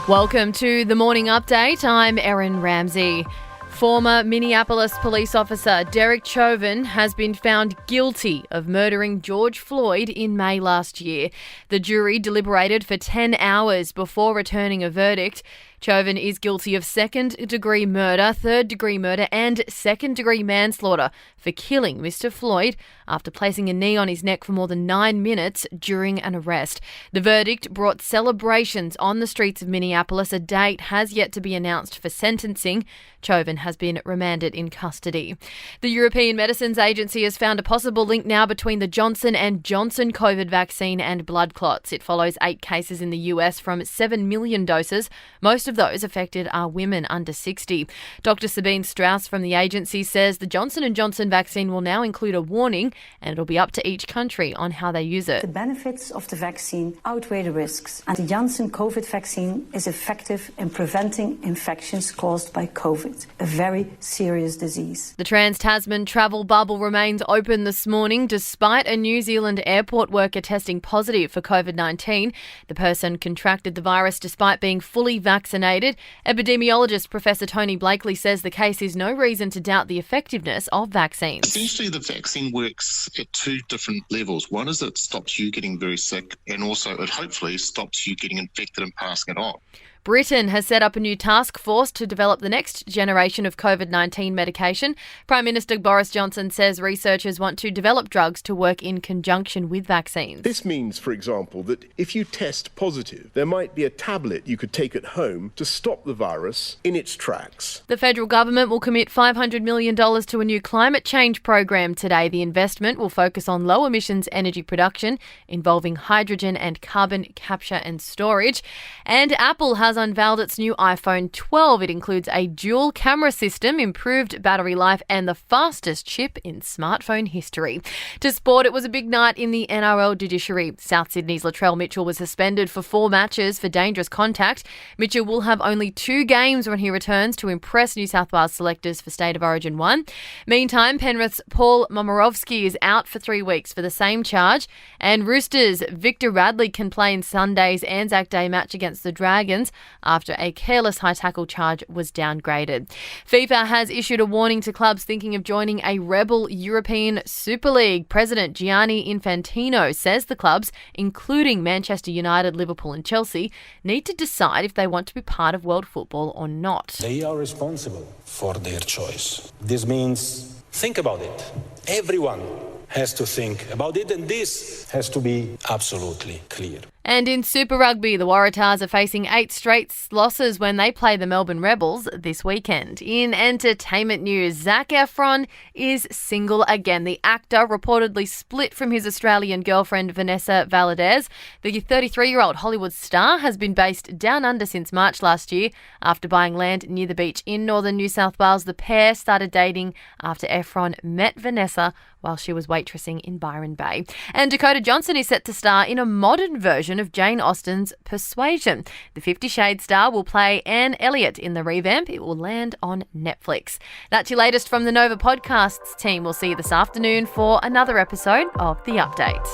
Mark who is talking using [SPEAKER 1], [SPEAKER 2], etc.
[SPEAKER 1] Welcome to the Morning Update. I'm Erin Ramsey. Former Minneapolis police officer Derek Chauvin has been found guilty of murdering George Floyd in May last year. The jury deliberated for 10 hours before returning a verdict. Chauvin is guilty of second-degree murder, third-degree murder and second-degree manslaughter for killing Mr. Floyd after placing a knee on his neck for more than 9 minutes during an arrest. The verdict brought celebrations on the streets of Minneapolis. A date has yet to be announced for sentencing. Chauvin has been remanded in custody. The European Medicines Agency has found a possible link now between the Johnson & Johnson COVID vaccine and blood clots. It follows 8 cases in the US from 7 million doses. Most of those affected are women under 60. Dr. Sabine Strauss from the agency says the Johnson & Johnson vaccine will now include a warning, and it'll be up to each country on how they use it.
[SPEAKER 2] The benefits of the vaccine outweigh the risks, and the Janssen COVID vaccine is effective in preventing infections caused by COVID, a very serious disease.
[SPEAKER 1] The Trans-Tasman travel bubble remains open this morning despite a New Zealand airport worker testing positive for COVID-19. The person contracted the virus despite being fully vaccinated. Epidemiologist Professor Tony Blakely says the case is no reason to doubt the effectiveness of vaccines.
[SPEAKER 3] Essentially, the vaccine works at 2 different levels. One is it stops you getting very sick, and also it hopefully stops you getting infected and passing it on.
[SPEAKER 1] Britain has set up a new task force to develop the next generation of COVID-19 medication. Prime Minister Boris Johnson says researchers want to develop drugs to work in conjunction with vaccines.
[SPEAKER 4] This means, for example, that if you test positive, there might be a tablet you could take at home to stop the virus in its tracks.
[SPEAKER 1] The federal government will commit $500 million to a new climate change program today. The investment will focus on low emissions energy production involving hydrogen and carbon capture and storage. And Apple has unveiled its new iPhone 12. It includes a dual camera system, improved battery life and the fastest chip in smartphone history. To sport, it was a big night in the NRL judiciary. South Sydney's Latrell Mitchell was suspended for 4 matches for dangerous contact. Mitchell will have only 2 games when he returns to impress New South Wales selectors for State of Origin 1. Meantime, Penrith's Paul Momirovski is out for 3 weeks for the same charge, and Roosters' Victor Radley can play in Sunday's Anzac Day match against the Dragons after a careless high tackle charge was downgraded. FIFA has issued a warning to clubs thinking of joining a rebel European Super League. President Gianni Infantino says the clubs, including Manchester United, Liverpool and Chelsea, need to decide if they want to be part of world football or not.
[SPEAKER 5] They are responsible for their choice. This means think about it. Everyone has to think about it, and this has to be absolutely clear.
[SPEAKER 1] And in Super Rugby, the Waratahs are facing 8 straight losses when they play the Melbourne Rebels this weekend. In entertainment news, Zac Efron is single again. The actor reportedly split from his Australian girlfriend Vanessa Valadez. The 33-year-old Hollywood star has been based down under since March last year. After buying land near the beach in northern New South Wales, the pair started dating after Efron met Vanessa while she was waitressing in Byron Bay. And Dakota Johnson is set to star in a modern version of Jane Austen's Persuasion. The 50 Shades star will play Anne Elliot in the revamp. It will land on Netflix. That's your latest from the Nova Podcasts team. We'll see you this afternoon for another episode of The Update.